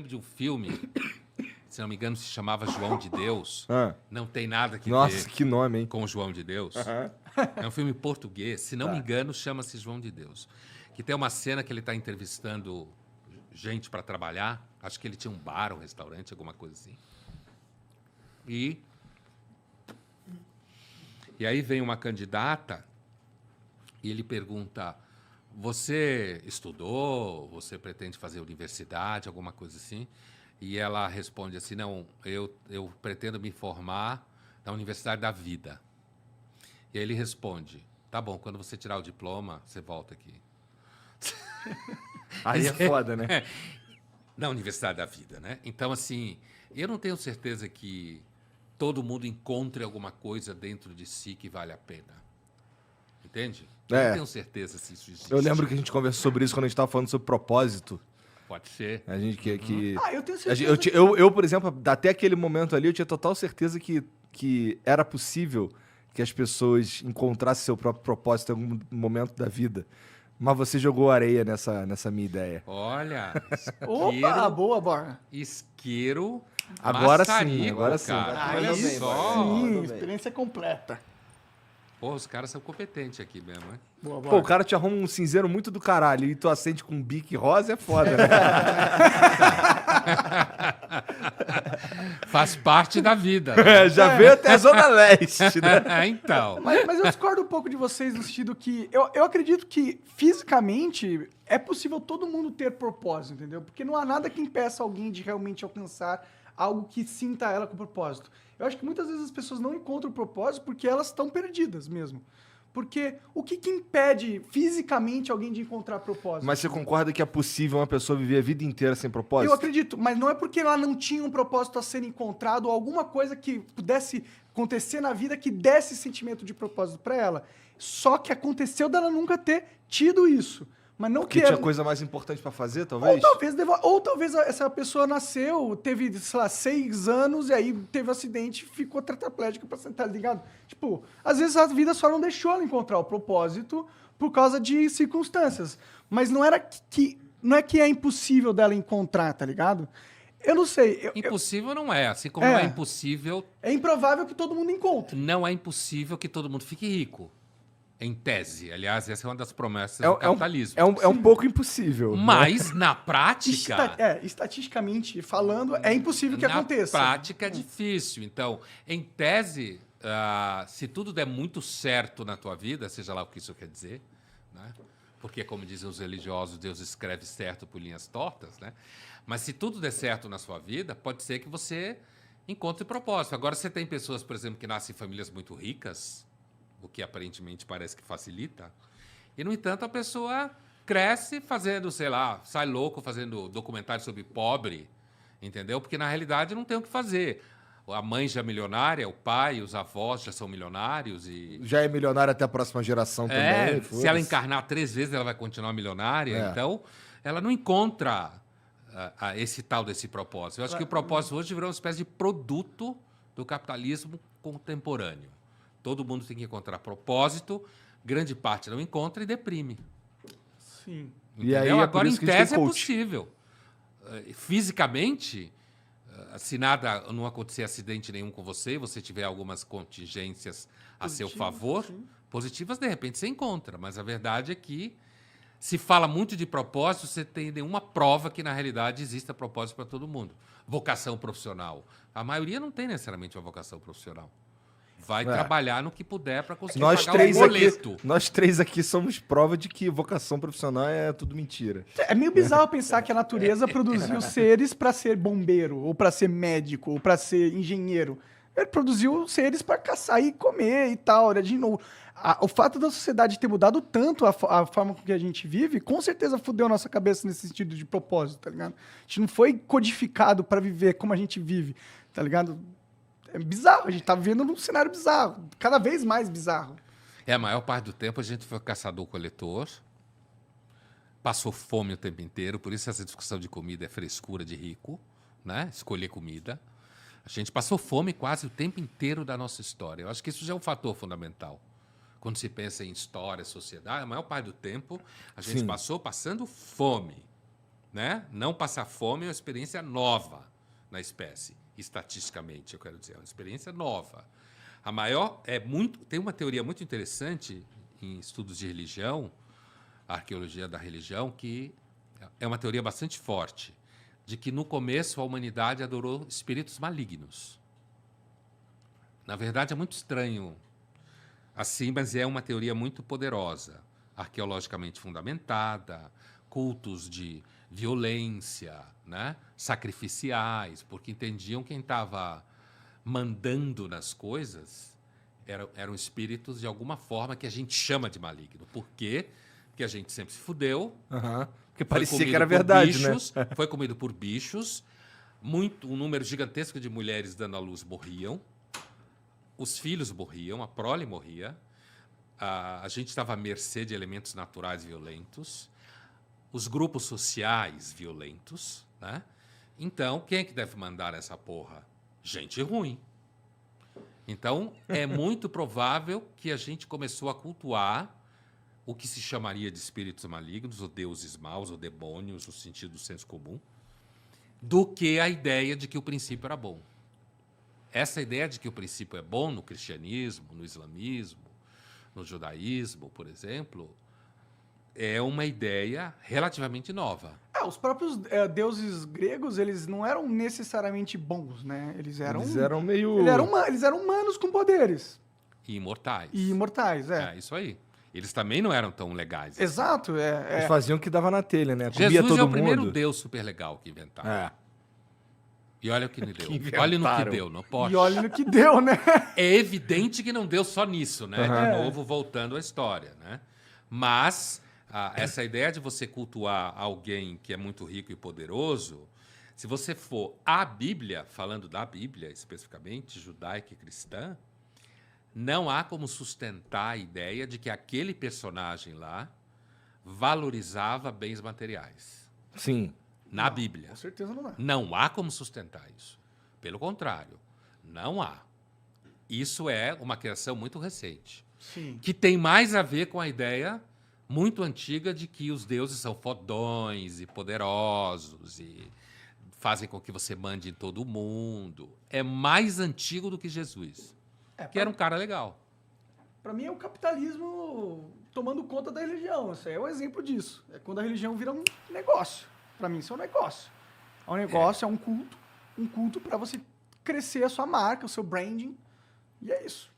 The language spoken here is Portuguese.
lembro de um filme, se não me engano, se chamava João de Deus. Não tem nada que Nossa, ver que nome, hein? com o João de Deus. É um filme português, se não me engano, chama-se João de Deus. Que tem uma cena que ele está entrevistando gente para trabalhar. Acho que ele tinha um bar, um restaurante, alguma coisa assim. E aí vem uma candidata e ele pergunta: você estudou? Você pretende fazer universidade? Alguma coisa assim? E ela responde assim: não, eu pretendo me formar na Universidade da Vida. E aí ele responde: tá bom, quando você tirar o diploma, você volta aqui. Aí é foda, né? Na Universidade da Vida, né? Então, assim, eu não tenho certeza que todo mundo encontre alguma coisa dentro de si que vale a pena. Entende? Eu não tenho certeza se isso existe. Eu lembro que a gente conversou sobre isso quando a gente estava falando sobre propósito. Pode ser. A gente que eu tenho certeza. eu, por exemplo, até aquele momento ali, eu tinha total certeza que era possível que as pessoas encontrassem seu próprio propósito em algum momento da vida. Mas você jogou areia nessa minha ideia. Olha, Opa, boa, Borra. isqueiro Agora sim, maçarico, agora sim. cara. Aí Olha sim, só. experiência completa. Pô, os caras são competentes aqui mesmo, né? Boa, Pô, Borra. o cara te arruma um cinzeiro muito do caralho e tu acende com um bique rosa, é foda, né? Faz parte da vida. Né? Já veio até a Zona Leste, né? Então. Mas eu discordo um pouco de vocês no sentido que eu acredito que fisicamente é possível todo mundo ter propósito, entendeu? Porque não há nada que impeça alguém de realmente alcançar algo que sinta ela com propósito. Eu acho que muitas vezes as pessoas não encontram o propósito porque elas estão perdidas mesmo. Porque o que impede fisicamente alguém de encontrar propósito? Mas você concorda que é possível uma pessoa viver a vida inteira sem propósito? Eu acredito, mas não é porque ela não tinha um propósito a ser encontrado ou alguma coisa que pudesse acontecer na vida que desse sentimento de propósito pra ela. Só que aconteceu dela nunca ter tido isso. Mas não Porque que tinha coisa mais importante pra fazer, talvez? Ou talvez essa pessoa nasceu, teve, sei lá, 6 anos e aí teve um acidente e ficou tetraplégica pra sentar, tá ligado? Tipo, às vezes a vida só não deixou ela encontrar o propósito por causa de circunstâncias. Mas não é que é impossível dela encontrar, tá ligado? Eu não sei. Impossível não é, assim como não é impossível. É improvável que todo mundo encontre. Não é impossível que todo mundo fique rico. Em tese. Aliás, essa é uma das promessas do capitalismo. É um pouco impossível. Mas, na prática... Estatisticamente falando, é impossível que aconteça. Na prática é difícil. Então, em tese, se tudo der muito certo na tua vida, seja lá o que isso quer dizer, né? Porque, como dizem os religiosos, Deus escreve certo por linhas tortas, né? Mas se tudo der certo na sua vida, pode ser que você encontre propósito. Agora, você tem pessoas, por exemplo, que nascem em famílias muito ricas, o que aparentemente parece que facilita, e, no entanto, a pessoa cresce fazendo, sei lá, sai louco fazendo documentário sobre pobre, entendeu? Porque, na realidade, não tem o que fazer. A mãe já é milionária, o pai, os avós já são milionários e... Já é milionário até a próxima geração também. Se ela encarnar 3 vezes, ela vai continuar milionária. Então, ela não encontra esse tal desse propósito. Eu acho que o propósito hoje virou uma espécie de produto do capitalismo contemporâneo. Todo mundo tem que encontrar propósito, grande parte não encontra e deprime. Sim. Entendeu? E aí, é por agora, em isso que a gente tese, tem é coach. possível. Fisicamente, se nada, não acontecer acidente nenhum com você, e você tiver algumas contingências a seu favor, positivas, de repente você encontra. Mas a verdade é que se fala muito de propósito, você tem nenhuma prova que, na realidade, exista propósito para todo mundo. Vocação profissional. A maioria não tem necessariamente uma vocação profissional. Vai trabalhar no que puder para conseguir pagar o boleto. Nós três aqui somos prova de que vocação profissional é tudo mentira. É meio bizarro pensar que a natureza produziu seres para ser bombeiro, ou para ser médico, ou para ser engenheiro. Ele produziu seres para caçar e comer e tal. Né? De novo, o fato da sociedade ter mudado tanto a forma com que a gente vive, com certeza fudeu a nossa cabeça nesse sentido de propósito, tá ligado? A gente não foi codificado para viver como a gente vive, tá ligado? É bizarro, a gente tá vivendo num cenário bizarro, cada vez mais bizarro. A maior parte do tempo a gente foi caçador-coletor, passou fome o tempo inteiro, por isso essa discussão de comida é frescura de rico, né? Escolher comida. A gente passou fome quase o tempo inteiro da nossa história. Eu acho que isso já é um fator fundamental. Quando se pensa em história, sociedade, a maior parte do tempo a gente passou passando fome. né? Não passar fome é uma experiência nova na espécie, estatisticamente, eu quero dizer, é uma experiência nova. A maior tem uma teoria muito interessante em estudos de religião, a arqueologia da religião, que é uma teoria bastante forte, de que no começo a humanidade adorou espíritos malignos. Na verdade, é muito estranho assim, mas é uma teoria muito poderosa, arqueologicamente fundamentada, cultos de violência, né? Sacrificiais, porque entendiam quem estava mandando nas coisas eram espíritos de alguma forma que a gente chama de maligno. Por quê? Porque a gente sempre se fudeu. Aham. Porque Foi parecia comido que era por verdade, bichos, né? Foi comido por bichos. Um número gigantesco de mulheres dando à luz morriam. Os filhos morriam, a prole morria. A gente estava à mercê de elementos naturais violentos. Os grupos sociais violentos, né? Então, quem é que deve mandar essa porra? Gente ruim. Então, é muito provável que a gente começou a cultuar o que se chamaria de espíritos malignos, ou deuses maus, ou demônios, no sentido do senso comum, do que a ideia de que o princípio era bom. Essa ideia de que o princípio é bom no cristianismo, no islamismo, no judaísmo, por exemplo, é uma ideia relativamente nova. Os próprios deuses gregos, eles não eram necessariamente bons, né? Eles eram meio... eles eram humanos com poderes. E imortais. E imortais, é. É, isso aí. Eles também não eram tão legais. assim. Exato, Eles faziam o que dava na telha, né? Comia Jesus todo é o mundo. primeiro Deus super legal que inventaram. É. E olha o que me deu. Que Olha no que inventaram. deu, não pode. E olha no que deu, né? É evidente que não deu só nisso, né? Aham. De novo, voltando à história, né? Mas essa ideia de você cultuar alguém que é muito rico e poderoso, se você for à Bíblia, falando da Bíblia especificamente, judaica e cristã, não há como sustentar a ideia de que aquele personagem lá valorizava bens materiais. Sim. Na Bíblia. Com certeza não é. Não há como sustentar isso. Pelo contrário, não há. Isso é uma criação muito recente, Sim. que tem mais a ver com a ideia muito antiga de que os deuses são fodões e poderosos e fazem com que você mande em todo mundo. É mais antigo do que Jesus, que era um cara legal. Pra mim é o capitalismo tomando conta da religião. Isso aí é um exemplo disso. É quando a religião vira um negócio. Pra mim isso é um negócio. É um negócio, é um culto pra você crescer a sua marca, o seu branding. E é isso.